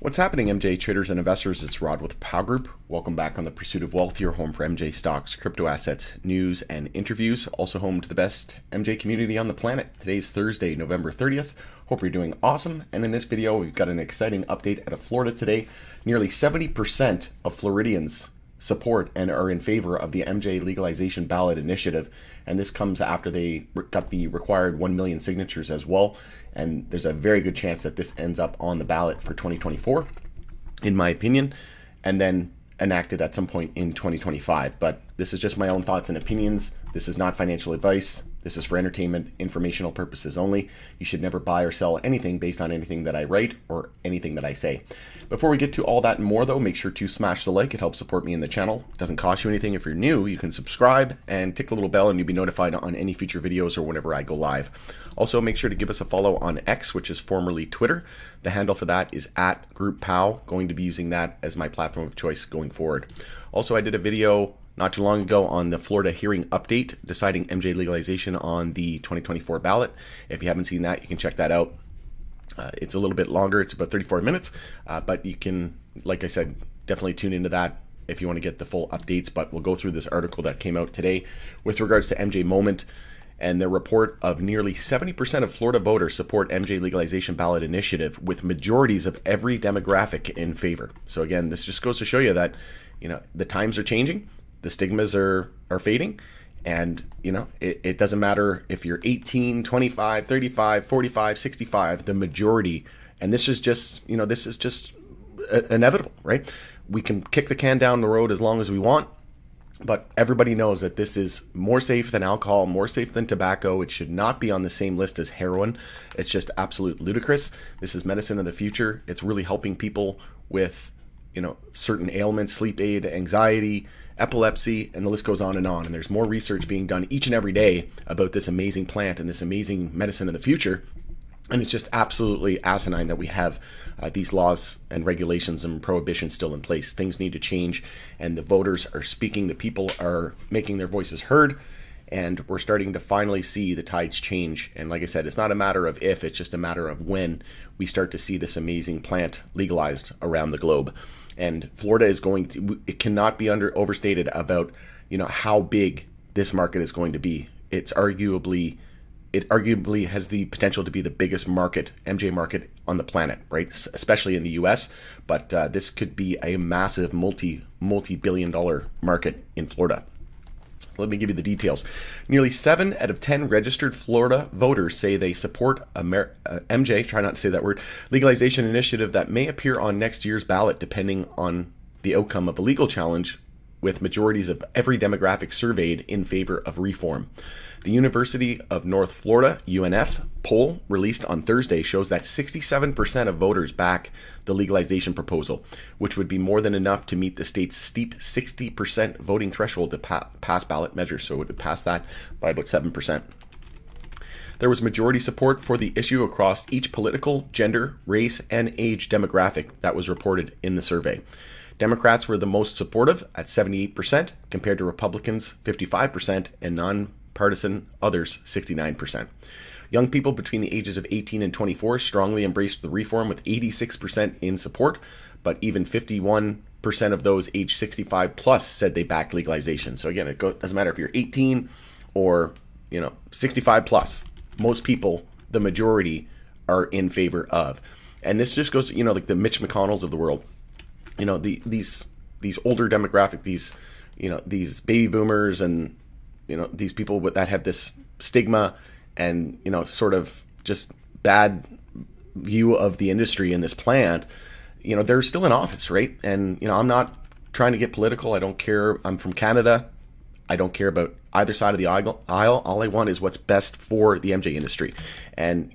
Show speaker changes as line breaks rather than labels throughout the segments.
What's happening, MJ traders and investors? It's Rod with Pow Group. Welcome back on the Pursuit of Wealth, your home for MJ stocks, crypto assets, news, and interviews. Also home to the best MJ community on the planet. Today's Thursday, November 30th. Hope you're doing awesome. And in this video, we've got an exciting update out of Florida today. Nearly 70% of Floridians support and are in favor of the MJ Legalization Ballot initiative. And this comes after they got the required 1 million signatures as well. And there's a very good chance that this ends up on the ballot for 2024, in my opinion, and then enacted at some point in 2025. But this is just my own thoughts and opinions. This is not financial advice. This is for entertainment, informational purposes only. You should never buy or sell anything based on anything that I write or anything that I say. Before we get to all that and more, though, make sure to smash the like. It helps support me in the channel. It doesn't cost you anything. If you're new, you can subscribe and tick the little bell and you'll be notified on any future videos or whenever I go live. Also, make sure to give us a follow on X, which is formerly Twitter. The handle for that is @GroupPow. Going to be using that as my platform of choice going forward. Also, I did a video not too long ago on the Florida hearing update, deciding MJ legalization on the 2024 ballot. If you haven't seen that, you can check that out. It's a little bit longer. It's about 34 minutes, but you can, like I said, definitely tune into that if you want to get the full updates. But we'll go through this article that came out today with regards to MJ Moment and the report of nearly 70% of Florida voters support MJ legalization ballot initiative, with majorities of every demographic in favor. So again, this just goes to show you that, the times are changing. The stigmas are fading, and it doesn't matter if you're 18, 25, 35, 45, 65, the majority, and this is just inevitable, right? We can kick the can down the road as long as we want, but everybody knows that this is more safe than alcohol, more safe than tobacco. It should not be on the same list as heroin. It's just absolute ludicrous. This is medicine of the future. It's really helping people with certain ailments, sleep aid, anxiety, epilepsy, and the list goes on. And there's more research being done each and every day about this amazing plant and this amazing medicine of the future. And it's just absolutely asinine that we have these laws and regulations and prohibitions still in place. Things need to change, and the voters are speaking. The people are making their voices heard, and we're starting to finally see the tides change. And like I said, it's not a matter of if, it's just a matter of when we start to see this amazing plant legalized around the globe. And Florida is going to, it cannot be overstated about, how big this market is going to be. It arguably has the potential to be the biggest market, MJ market on the planet, right? Especially in the US, but this could be a massive multi-billion dollar market in Florida. Let me give you the details. Nearly 7 out of 10 registered Florida voters say they support MJ, try not to say that word, legalization initiative that may appear on next year's ballot depending on the outcome of a legal challenge, with majorities of every demographic surveyed in favor of reform. The University of North Florida, UNF, poll released on Thursday shows that 67% of voters back the legalization proposal, which would be more than enough to meet the state's steep 60% voting threshold to pass ballot measures. So it would pass that by about 7%. There was majority support for the issue across each political, gender, race, and age demographic that was reported in the survey. Democrats were the most supportive at 78%, compared to Republicans 55% and nonpartisan others 69%. Young people between the ages of 18 and 24 strongly embraced the reform, with 86% in support, but even 51% of those age 65 plus said they backed legalization. So again, it doesn't matter if you're 18 or 65 plus. Most people, the majority, are in favor of. And this just goes to, like the Mitch McConnells of the world. These older demographic, these baby boomers, and these people that have this stigma and sort of just bad view of the industry in this plant, they're still in office, right? And I'm not trying to get political. I don't care. I'm from Canada. I don't care about either side of the aisle. All I want is what's best for the MJ industry. And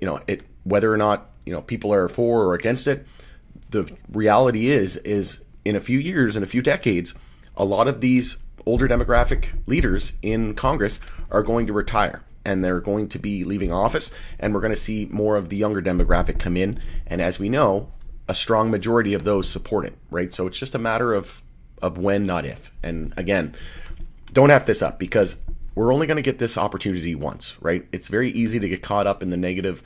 whether or not people are for or against it, the reality is in a few years, in a few decades, a lot of these older demographic leaders in Congress are going to retire, and they're going to be leaving office, and we're going to see more of the younger demographic come in. And as we know, a strong majority of those support it, right? So it's just a matter of when, not if. And again, don't F this up, because we're only going to get this opportunity once, right? It's very easy to get caught up in the negative,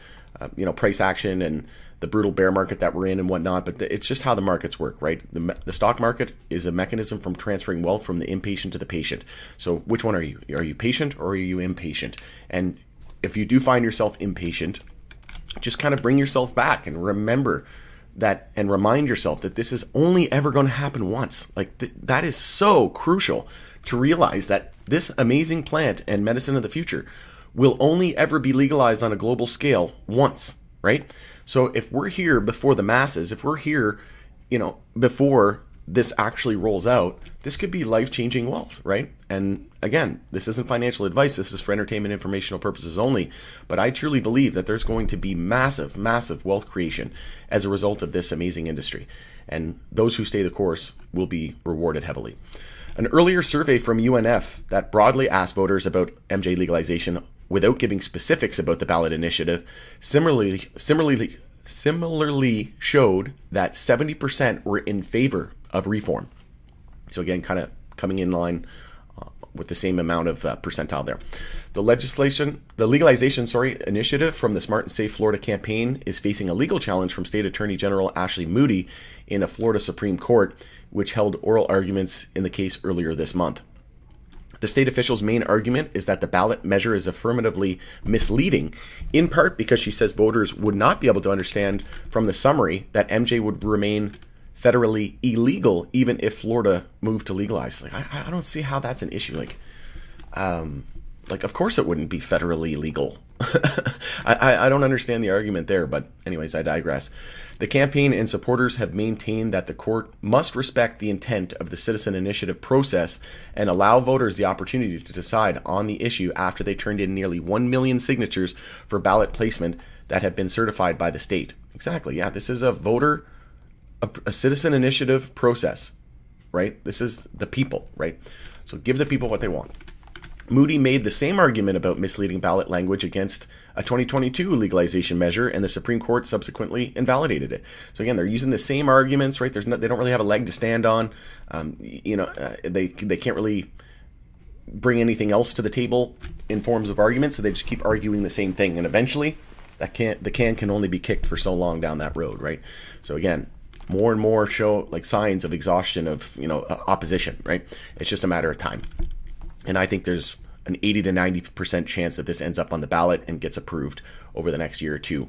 price action and the brutal bear market that we're in and whatnot, but it's just how the markets work, right? The stock market is a mechanism from transferring wealth from the impatient to the patient. So which one are you? Are you patient or are you impatient? And if you do find yourself impatient, just kind of bring yourself back and remember that, and remind yourself that this is only ever going to happen once. Like that is so crucial to realize, that this amazing plant and medicine of the future will only ever be legalized on a global scale once, right? So if we're here before the masses, if we're here, before this actually rolls out, this could be life-changing wealth, right? And again, this isn't financial advice. This is for entertainment, informational purposes only. But I truly believe that there's going to be massive, massive wealth creation as a result of this amazing industry. And those who stay the course will be rewarded heavily. An earlier survey from UNF that broadly asked voters about MJ legalization without giving specifics about the ballot initiative similarly showed that 70% were in favor of reform. So again, kind of coming in line with the same amount of percentile there. The legalization initiative from the Smart and Safe Florida campaign is facing a legal challenge from State Attorney General Ashley Moody in a Florida Supreme Court, which held oral arguments in the case earlier this month. The state official's main argument is that the ballot measure is affirmatively misleading, in part because she says voters would not be able to understand from the summary that MJ would remain federally illegal even if Florida moved to legalize. Like, I don't see how that's an issue. Like, of course it wouldn't be federally legal. I don't understand the argument there, but anyways, I digress. The campaign and supporters have maintained that the court must respect the intent of the citizen initiative process and allow voters the opportunity to decide on the issue after they turned in nearly 1 million signatures for ballot placement that have been certified by the state. Exactly, yeah, this is a citizen initiative process, right? This is the people, right? So give the people what they want. Moody made the same argument about misleading ballot language against a 2022 legalization measure, and the Supreme Court subsequently invalidated it. So again, they're using the same arguments, right? They don't really have a leg to stand on. They can't really bring anything else to the table in forms of arguments, so they just keep arguing the same thing, and eventually the can can only be kicked for so long down that road, right? So again, more and more show like signs of exhaustion of opposition, right? It's just a matter of time. And I think there's an 80 to 90% chance that this ends up on the ballot and gets approved over the next year or two.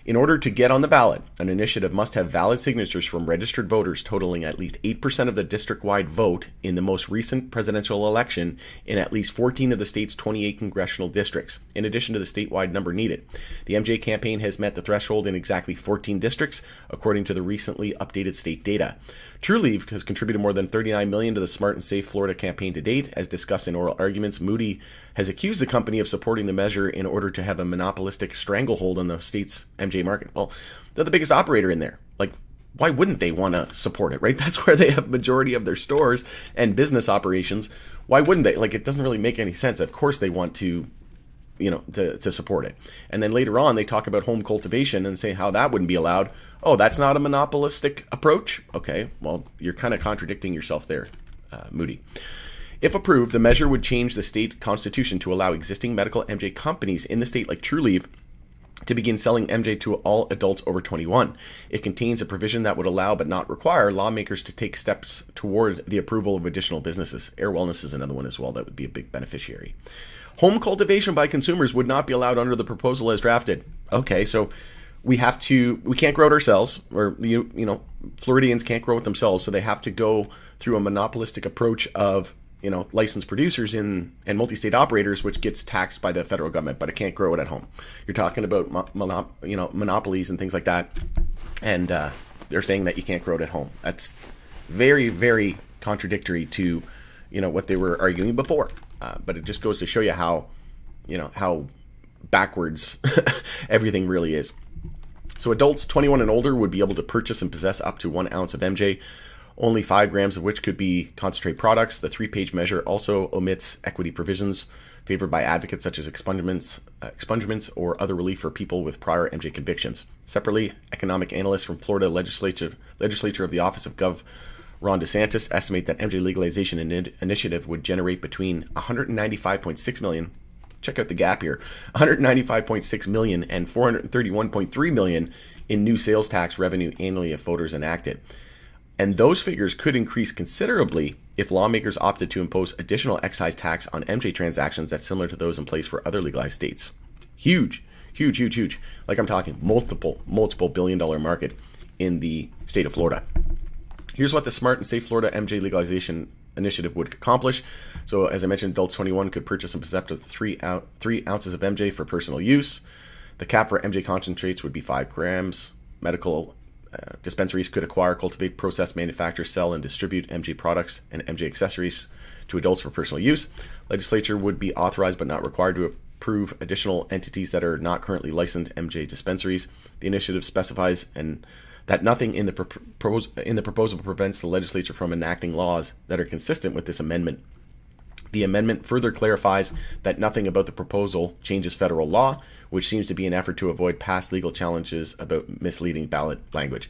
In order to get on the ballot, an initiative must have valid signatures from registered voters totaling at least 8% of the district-wide vote in the most recent presidential election in at least 14 of the state's 28 congressional districts, in addition to the statewide number needed. The MJ campaign has met the threshold in exactly 14 districts, according to the recently updated state data. TrueLeave has contributed more than $39 million to the Smart and Safe Florida campaign to date. As discussed in oral arguments, Moody has accused the company of supporting the measure in order to have a monopolistic stranglehold on the state's MJ market. Well, they're the biggest operator in there. Like, why wouldn't they want to support it, right? That's where they have majority of their stores and business operations. Why wouldn't they? Like, it doesn't really make any sense. Of course they want to support it. And then later on, they talk about home cultivation and say how that wouldn't be allowed. Oh, that's not a monopolistic approach? Okay, well, you're kind of contradicting yourself there, Moody. If approved, the measure would change the state constitution to allow existing medical MJ companies in the state like TrueLeave to begin selling MJ to all adults over 21. It contains a provision that would allow but not require lawmakers to take steps toward the approval of additional businesses. Air Wellness is another one as well that would be a big beneficiary. Home cultivation by consumers would not be allowed under the proposal as drafted. Okay, so we can't grow it ourselves, or Floridians can't grow it themselves, so they have to go through a monopolistic approach of licensed producers and multi-state operators, which gets taxed by the federal government, but it can't grow it at home. You're talking about monopolies and things like that, and they're saying that you can't grow it at home. That's very, very contradictory to what they were arguing before. But it just goes to show you how backwards everything really is. So adults 21 and older would be able to purchase and possess up to 1 ounce of MJ, only 5 grams of which could be concentrate products. The 3-page measure also omits equity provisions favored by advocates such as expungements or other relief for people with prior MJ convictions. Separately, economic analysts from Florida legislature of the Office of Gov. Ron DeSantis estimate that MJ legalization initiative would generate between $195.6 million check out the gap here. 195.6 million and 431.3 million in new sales tax revenue annually if voters enacted. And those figures could increase considerably if lawmakers opted to impose additional excise tax on MJ transactions that's similar to those in place for other legalized states. Huge, huge, huge, huge. Like I'm talking multiple billion-dollar market in the state of Florida. Here's what the Smart and Safe Florida MJ legalization initiative would accomplish. So as I mentioned, adults 21 could purchase and possess up to 3 ounces of MJ for personal use. The cap for MJ concentrates would be 5 grams. Medical dispensaries could acquire, cultivate, process, manufacture, sell, and distribute MJ products and MJ accessories to adults for personal use. Legislature would be authorized but not required to approve additional entities that are not currently licensed MJ dispensaries. The initiative specifies that nothing in the proposal prevents the legislature from enacting laws that are consistent with this amendment. The amendment further clarifies that nothing about the proposal changes federal law, which seems to be an effort to avoid past legal challenges about misleading ballot language.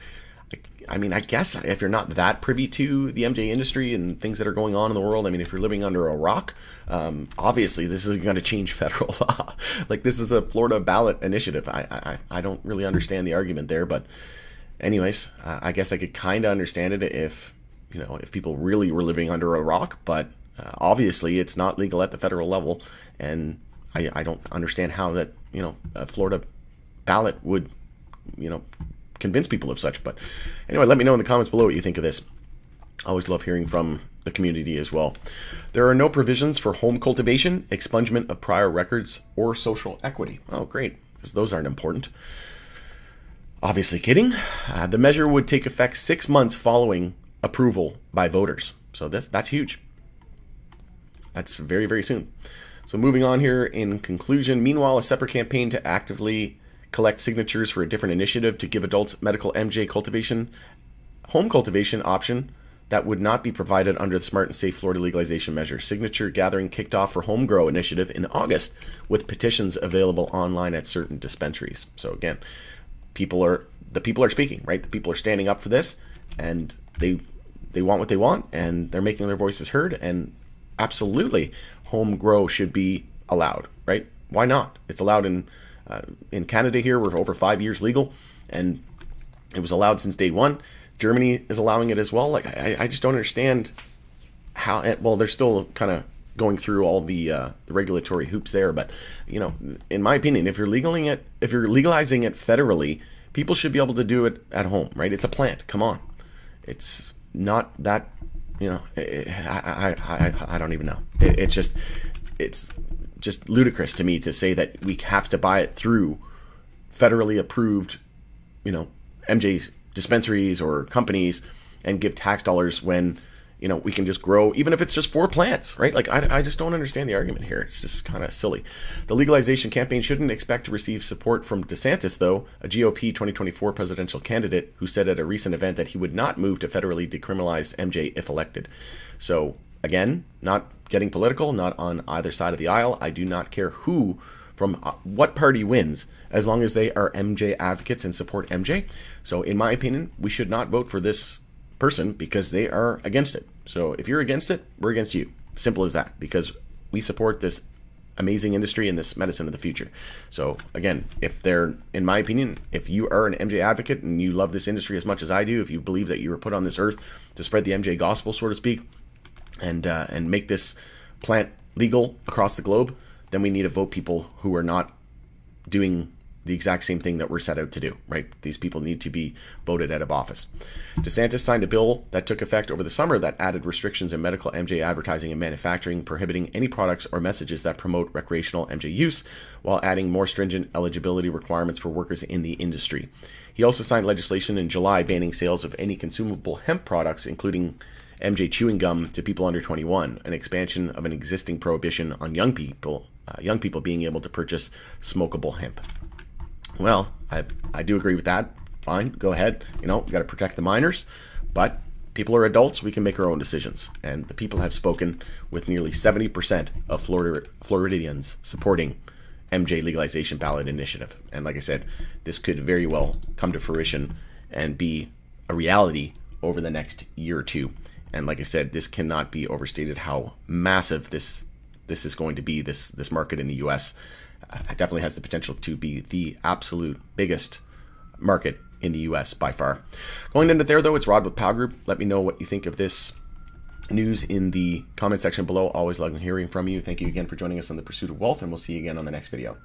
I mean, I guess if you're not that privy to the MJ industry and things that are going on in the world, I mean, if you're living under a rock, obviously this isn't going to change federal law. Like, this is a Florida ballot initiative. I don't really understand the argument there, but anyways, I guess I could kind of understand it if people really were living under a rock, but obviously it's not legal at the federal level, and I don't understand how that, a Florida ballot would, convince people of such. But anyway, let me know in the comments below what you think of this. I always love hearing from the community as well. There are no provisions for home cultivation, expungement of prior records, or social equity. Oh, great, because those aren't important. Obviously kidding. The measure would take effect 6 months following approval by voters. So that's huge. That's very, very soon. So moving on here, in conclusion, meanwhile, a separate campaign to actively collect signatures for a different initiative to give adults medical MJ cultivation, home cultivation option that would not be provided under the Smart and Safe Florida legalization measure. Signature gathering kicked off for Home Grow initiative in August with petitions available online at certain dispensaries. So again, the people are speaking, right? The people are standing up for this, and they want what they want, and they're making their voices heard, and absolutely home grow should be allowed, right? Why not? It's allowed in Canada here. We're over 5 years legal, and it was allowed since day one. Germany is allowing it as well. Like, I just don't understand how, well, they're still kind of going through all the regulatory hoops there, but in my opinion, if you're legalizing it federally, people should be able to do it at home, right? It's a plant. Come on. It's not that, I don't even know. It's just ludicrous to me to say that we have to buy it through federally approved, MJ dispensaries or companies and give tax dollars when, we can just grow, even if it's just 4 plants, right? Like, I just don't understand the argument here. It's just kind of silly. The legalization campaign shouldn't expect to receive support from DeSantis, though, a GOP 2024 presidential candidate who said at a recent event that he would not move to federally decriminalize MJ if elected. So, again, not getting political, not on either side of the aisle. I do not care who from what party wins, as long as they are MJ advocates and support MJ. So, in my opinion, we should not vote for this person because they are against it. So if you're against it, we're against you. Simple as that, because we support this amazing industry and this medicine of the future. So again, in my opinion, if you are an MJ advocate and you love this industry as much as I do, if you believe that you were put on this earth to spread the MJ gospel, so to speak, and make this plant legal across the globe, then we need to vote people who are not doing the exact same thing that we're set out to do, right? These people need to be voted out of office. DeSantis signed a bill that took effect over the summer that added restrictions in medical MJ advertising and manufacturing, prohibiting any products or messages that promote recreational MJ use, while adding more stringent eligibility requirements for workers in the industry. He also signed legislation in July banning sales of any consumable hemp products, including MJ chewing gum, to people under 21, an expansion of an existing prohibition on young people being able to purchase smokable hemp. Well, I do agree with that. Fine, go ahead. We got to protect the minors, but people are adults. We can make our own decisions. And the people have spoken, with nearly 70% of Floridians supporting MJ legalization ballot initiative. And like I said, this could very well come to fruition and be a reality over the next year or two. And like I said, this cannot be overstated how massive this this is going to be, this market in the US. It definitely has the potential to be the absolute biggest market in the US by far. Going to end it there, though. It's Rod with Pow Group. Let me know what you think of this news in the comment section below. Always love hearing from you. Thank you again for joining us on the Pursuit of Wealth, and we'll see you again on the next video.